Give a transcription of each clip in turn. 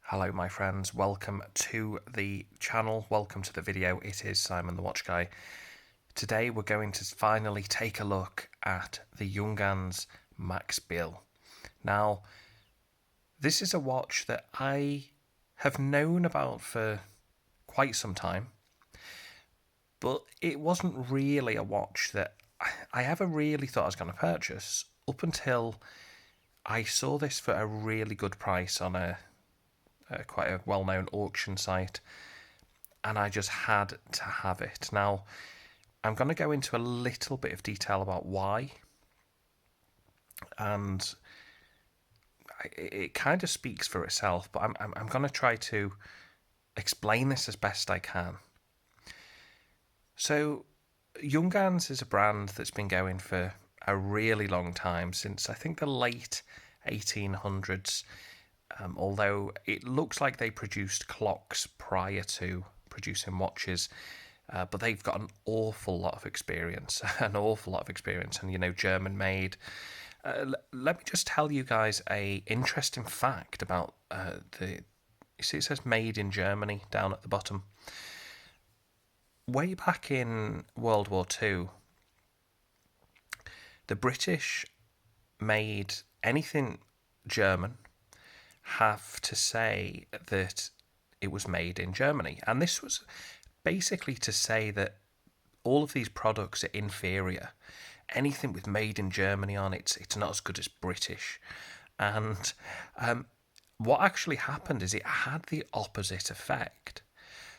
Hello my friends, welcome to the channel, welcome to the video. It is Simon the Watch Guy. Today we're going to finally take a look at the Junghans Max Bill. Now, this is a watch that I have known about for quite some time, but it wasn't really a watch that I ever really thought I was going to purchase up until I saw this for a really good price on quite a well-known auction site, and I just had to have it. Now, I'm going to go into a little bit of detail about why, and it kind of speaks for itself, but I'm going to try to explain this as best I can. So, Junghans is a brand that's been going for a really long time, since I think the late 1800s. Although it looks like they produced clocks prior to producing watches, but they've got an awful lot of experience, and German made. Let me just tell you guys a interesting fact about the. You see, it says "made in Germany" down at the bottom. Way back in World War II, the British made anything German have to say that it was made in Germany. And this was basically to say that all of these products are inferior. Anything with made in Germany on it's not as good as British. And what actually happened is it had the opposite effect.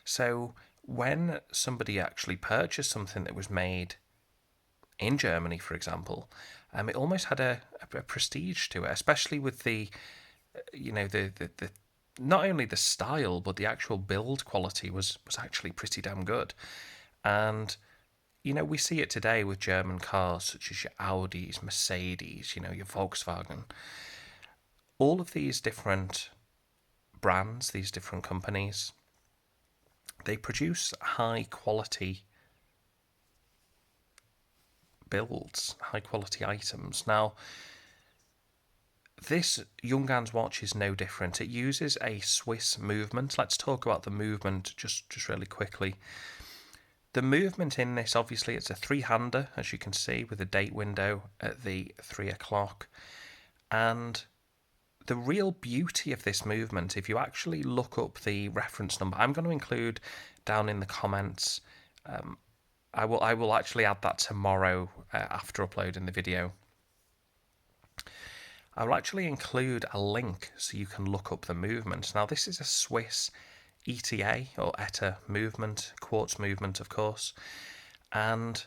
So when somebody actually purchased something that was made in Germany, for example, it almost had a prestige to it, especially with the not only the style but the actual build quality was actually pretty damn good. And we see it today with German cars such as your Audis, Mercedes, your Volkswagen. All of these different brands, these different companies, they produce high quality builds, high quality items. Now, this Junghans watch is no different. It uses a Swiss movement. Let's talk about the movement just really quickly. The movement in this, obviously, it's a three-hander, as you can see, with a date window at the 3 o'clock. And the real beauty of this movement, if you actually look up the reference number, I'm going to include down in the comments. I will actually add that tomorrow after uploading the video. I will actually include a link so you can look up the movement. Now, this is a Swiss ETA or ETA movement, Quartz movement, of course. And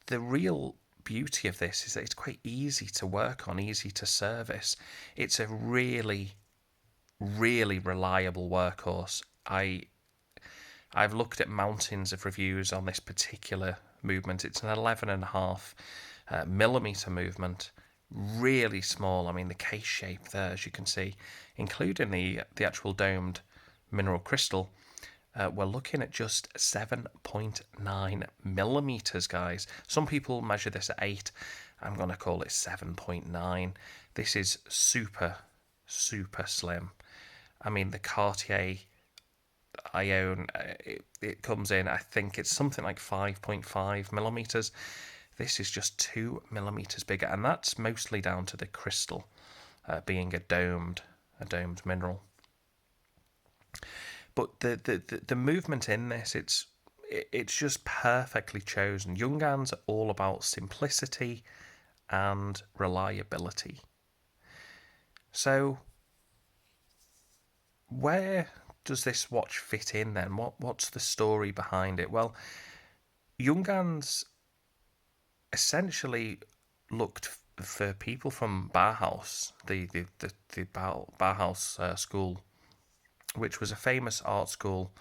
the real beauty of this is that it's quite easy to work on, easy to service. It's a really, really reliable workhorse. I've looked at mountains of reviews on this particular movement. It's an 11.5 millimeter movement. Really small. I mean, the case shape there, as you can see, including the actual domed mineral crystal, we're looking at just 7.9 millimeters, guys. Some people measure this at 8. I'm going to call it 7.9. This is super, super slim. I mean, the Cartier I own, it comes in, I think it's something like 5.5 millimeters. This is just 2 millimeters bigger, and that's mostly down to the crystal being a domed mineral. But the movement in this, it's just perfectly chosen. Junghans are all about simplicity and reliability. So, where does this watch fit in then? What's the story behind it? Well, Junghans essentially looked for people from Bauhaus, the Bauhaus school, which was a famous art school,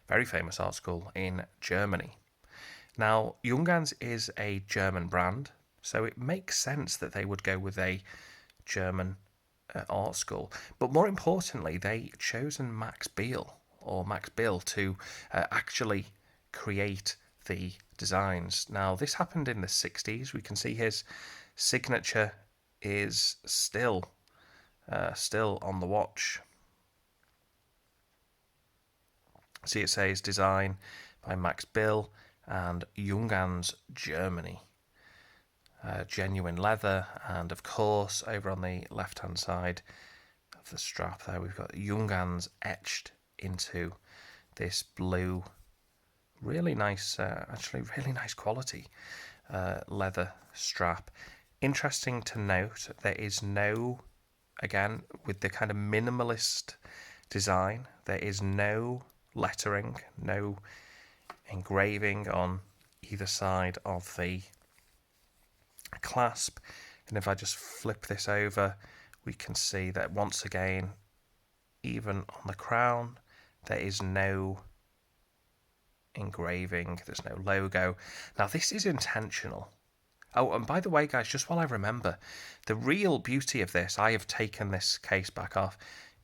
very famous art school in Germany. Now, Junghans is a German brand, so it makes sense that they would go with a German art school. But more importantly, they chosen Max Bill to actually create the designs. Now, this happened in the 60s. We can see his signature is still on the watch. See, it says design by Max Bill and Junghans, Germany. Genuine leather, and of course, over on the left-hand side of the strap there, we've got Junghans etched into this blue. Really nice, actually, really nice quality leather strap. Interesting to note, there is no, again, with the kind of minimalist design, there is no lettering, no engraving on either side of the clasp. And if I just flip this over, we can see that once again, even on the crown, there is no engraving, there's no logo. Now, this is intentional. Oh, and by the way, guys, just while I remember, the real beauty of this, I have taken this case back off.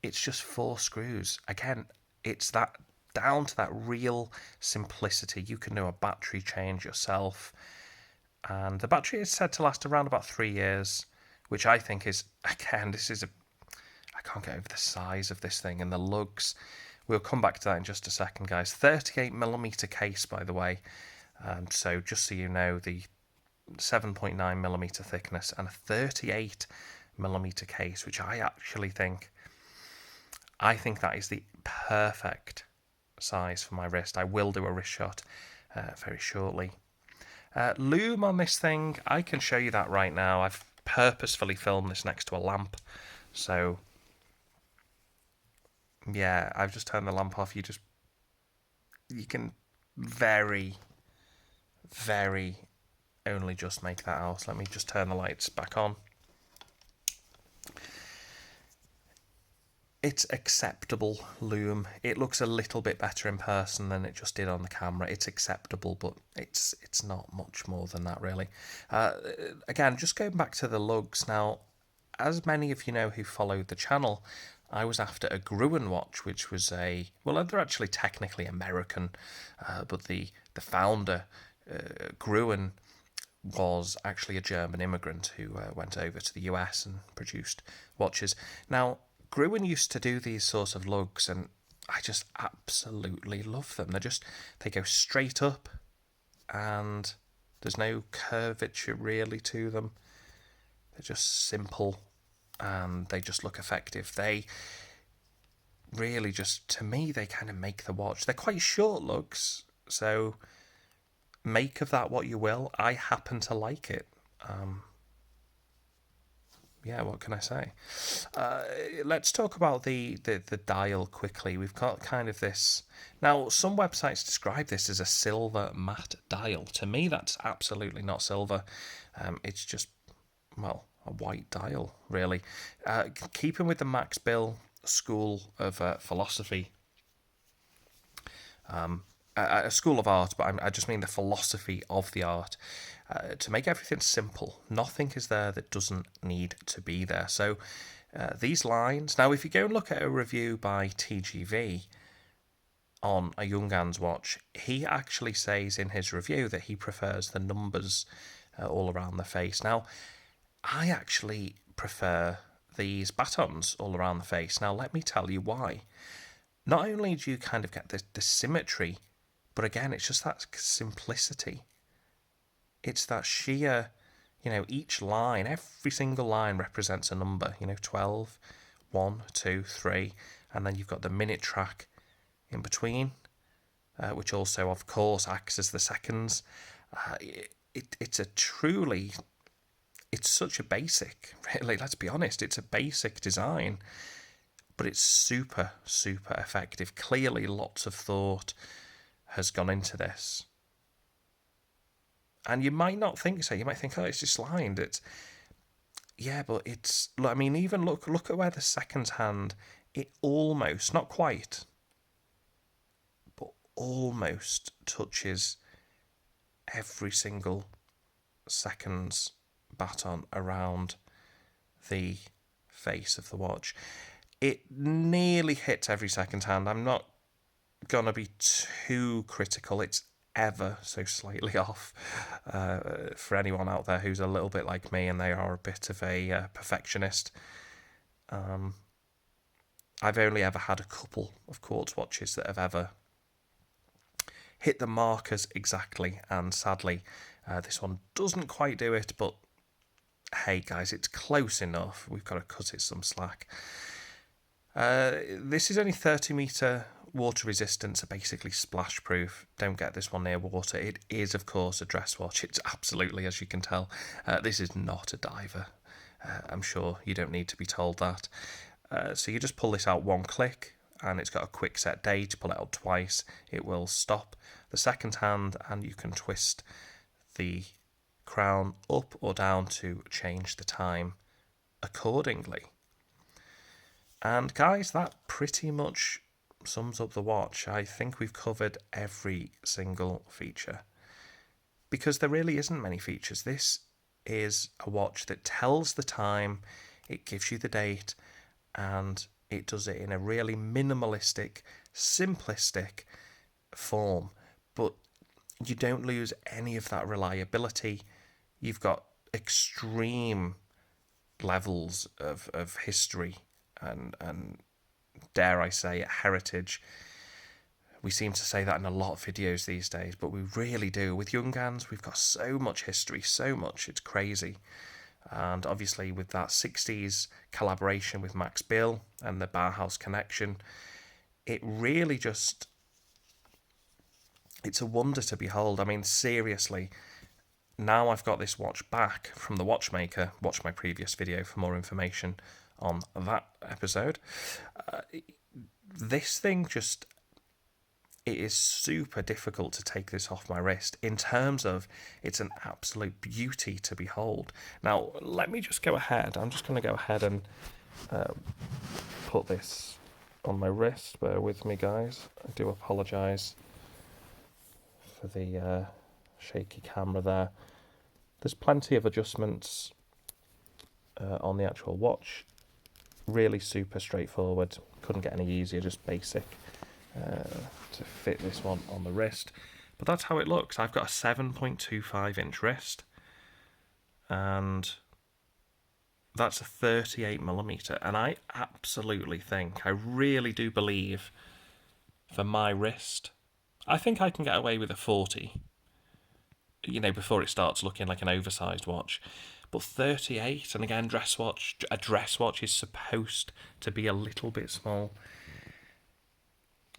It's just 4 screws. Again, it's that down to that real simplicity. You can do a battery change yourself. And the battery is said to last around about 3 years, which I think is, again, I can't get over the size of this thing and the lugs. We'll come back to that in just a second, guys. 38mm case, by the way. So just so you know, the 7.9mm thickness and a 38mm case, which I actually think, that is the perfect size for my wrist. I will do a wrist shot very shortly. Loom on this thing, I can show you that right now. I've purposefully filmed this next to a lamp, so yeah, I've just turned the lamp off. You can very, very only just make that out. Let me just turn the lights back on. It's acceptable loom. It looks a little bit better in person than it just did on the camera. It's acceptable, but it's not much more than that, really. Again, just going back to the lugs. Now, as many of you know who followed the channel, I was after a Gruen watch, which was well, they're actually technically American, but the founder, Gruen, was actually a German immigrant who went over to the US and produced watches. Now, Gruen used to do these sorts of lugs, and I just absolutely love them. They go straight up, and there's no curvature really to them. They're just simple, and they just look effective. They really just, to me, they kind of make the watch. They're quite short lugs, so make of that what you will. I happen to like it. Yeah, what can I say? Let's talk about the dial quickly. We've got kind of this. Now, some websites describe this as a silver matte dial. To me, that's absolutely not silver. It's just, well, a white dial, really. Keeping with the Max Bill school of philosophy, a school of art, but I just mean the philosophy of the art, to make everything simple. Nothing is there that doesn't need to be there. So these lines, now if you go and look at a review by TGV on a Junghans watch, he actually says in his review that he prefers the numbers all around the face. Now, I actually prefer these batons all around the face. Now, let me tell you why. Not only do you kind of get the symmetry, but again, it's just that simplicity. It's that sheer, each line, every single line represents a number, 12, 1, 2, 3, and then you've got the minute track in between, which also, of course, acts as the seconds. It's such a basic, really, let's be honest, it's a basic design, but it's super, super effective. Clearly, lots of thought has gone into this. And you might not think so. You might think, oh, it's just lined. But it's, I mean, even look at where the second hand, it almost, not quite, but almost touches every single second's baton around the face of the watch. It nearly hits every second hand. I'm not going to be too critical. It's ever so slightly off for anyone out there who's a little bit like me and they are a bit of a perfectionist. I've only ever had a couple of Quartz watches that have ever hit the markers exactly, and sadly, this one doesn't quite do it, but hey guys, it's close enough. We've got to cut it some slack. This is only 30-metre water resistant, so basically splash proof. Don't get this one near water. It is, of course, a dress watch. It's absolutely, as you can tell, this is not a diver. I'm sure you don't need to be told that. So you just pull this out one click, and it's got a quick set date. Pull it out twice, it will stop the second hand, and you can twist the crown up or down to change the time accordingly. And guys, that pretty much sums up the watch. I think we've covered every single feature, because there really isn't many features. This is a watch that tells the time, it gives you the date, and it does it in a really minimalistic, simplistic form. But you don't lose any of that reliability. You've got extreme levels of history and dare I say it, heritage. We seem to say that in a lot of videos these days, but we really do. With Junghans, we've got so much history, so much, it's crazy. And obviously with that 60s collaboration with Max Bill and the Bauhaus connection, it really just, it's a wonder to behold. I mean, seriously, now I've got this watch back from the watchmaker. Watch my previous video for more information on that episode. This thing just, it is super difficult to take this off my wrist in terms of it's an absolute beauty to behold. Now, let me just go ahead. I'm just going to go ahead and put this on my wrist. Bear with me, guys. I do apologise for the shaky camera there. There's plenty of adjustments on the actual watch. Really super straightforward. Couldn't get any easier, just basic. To fit this one on the wrist, but that's how it looks. I've got a 7.25 inch wrist, and that's a 38mm, and I absolutely think, I really do believe, for my wrist, I think I can get away with a 40, you know, before it starts looking like an oversized watch. But 38, and again, a dress watch is supposed to be a little bit small.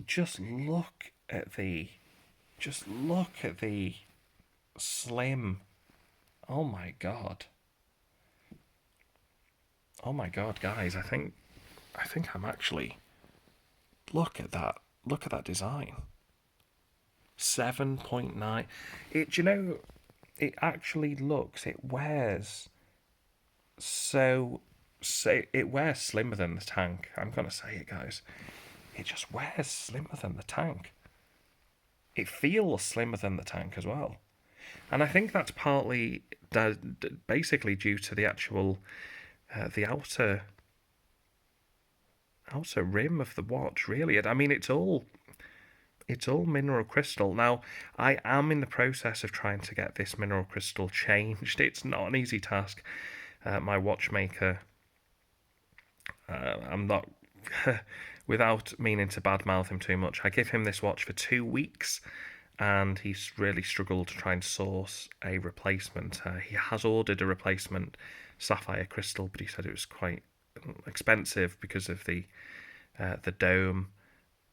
Just look at the slim. Oh my god, guys! I think I'm actually, look at that design. 7.9. It, you know, it actually looks. It wears it wears slimmer than the tank. I'm gonna say it, guys. It just wears slimmer than the tank. It feels slimmer than the tank as well. And I think that's partly basically due to the actual, the outer rim of the watch, really. I mean, it's all mineral crystal. Now, I am in the process of trying to get this mineral crystal changed. It's not an easy task. My watchmaker, I'm not... without meaning to badmouth him too much, I give him this watch for 2 weeks, and he's really struggled to try and source a replacement. He has ordered a replacement sapphire crystal, but he said it was quite expensive because of the dome,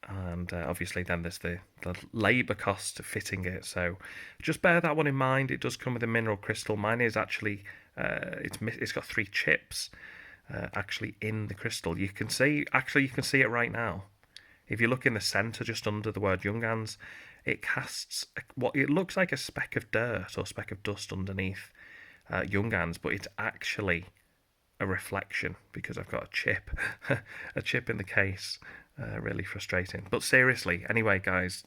and obviously then there's the labour cost of fitting it. So just bear that one in mind. It does come with a mineral crystal. Mine is actually it's got 3 chips. Actually in the crystal. You can see it right now. If you look in the centre, just under the word Junghans, it casts what it looks like a speck of dirt or speck of dust underneath Junghans, but it's actually a reflection because I've got a chip, a chip in the case. Really frustrating. But seriously, anyway, guys,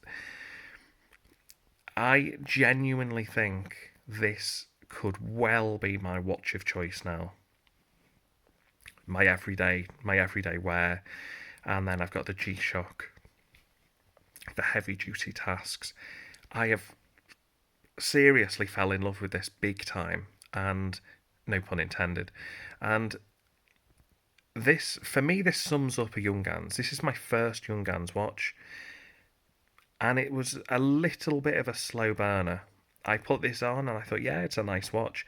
I genuinely think this could well be my watch of choice now. My everyday wear, and then I've got the G-Shock, the heavy duty tasks. I have seriously fell in love with this big time, and no pun intended. And this, for me, this sums up a Junghans. This is my first Junghans watch. and it was a little bit of a slow burner. I put this on and I thought, yeah, it's a nice watch.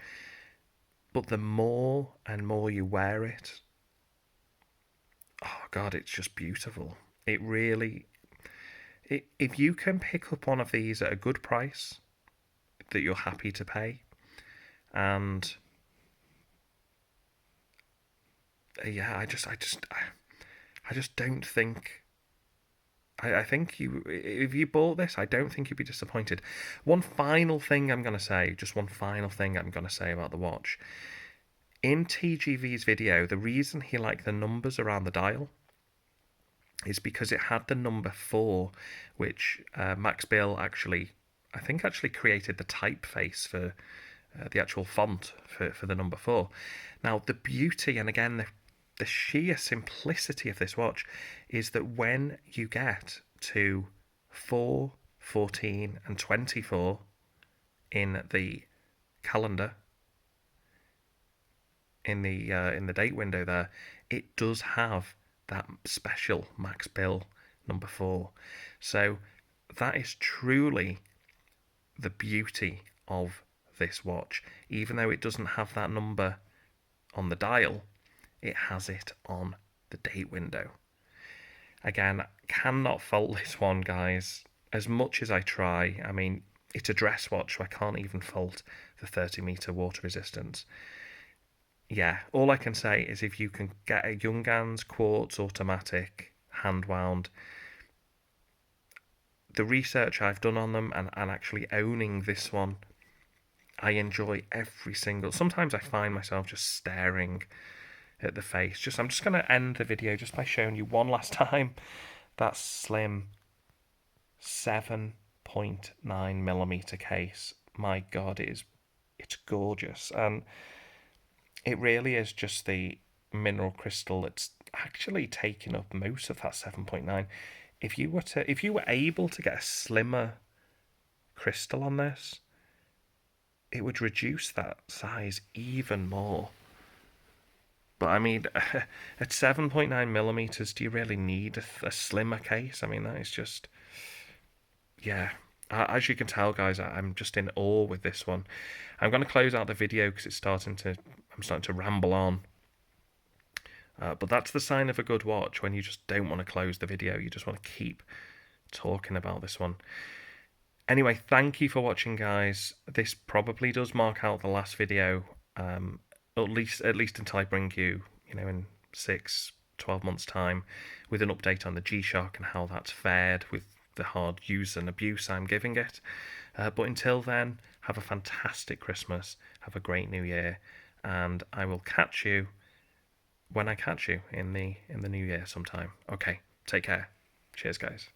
But the more and more you wear it, oh God, it's just beautiful. It really, if you can pick up one of these at a good price that you're happy to pay, and yeah, I just don't think. I think if you bought this, I don't think you'd be disappointed. One final thing I'm going to say, just one final thing I'm going to say about the watch. In TGV's video, the reason he liked the numbers around the dial is because it had the number 4, which Max Bill I think actually created the typeface for the actual font for the number 4. Now, the beauty, and again, the sheer simplicity of this watch is that when you get to 4, 14, and 24 in the calendar, in the date window there, it does have that special Max Bill number 4. So that is truly the beauty of this watch. Even though it doesn't have that number on the dial, it has it on the date window. Again, cannot fault this one, guys. As much as I try, I mean, it's a dress watch, so I can't even fault the 30-meter water resistance. Yeah, all I can say is if you can get a Junghans Quartz automatic hand wound, the research I've done on them and actually owning this one, I enjoy every single. Sometimes I find myself just staring at the face. I'm just going to end the video just by showing you one last time that slim 7.9mm case. My God, it's gorgeous, and it really is just the mineral crystal that's actually taking up most of that 7.9. If you were able to get a slimmer crystal on this, it would reduce that size even more. But I mean, at 7.9mm, do you really need a slimmer case? I mean, that is just, yeah. As you can tell, guys, I'm just in awe with this one. I'm going to close out the video because I'm starting to ramble on. But that's the sign of a good watch, when you just don't want to close the video. You just want to keep talking about this one. Anyway, thank you for watching, guys. This probably does mark out the last video, at least until I bring you, in 6-12 months' time, with an update on the G-Shock and how that's fared with the hard use and abuse I'm giving it. But until then, have a fantastic Christmas, have a great New Year, and I will catch you when I catch you in the new year sometime. Okay, take care. Cheers, guys.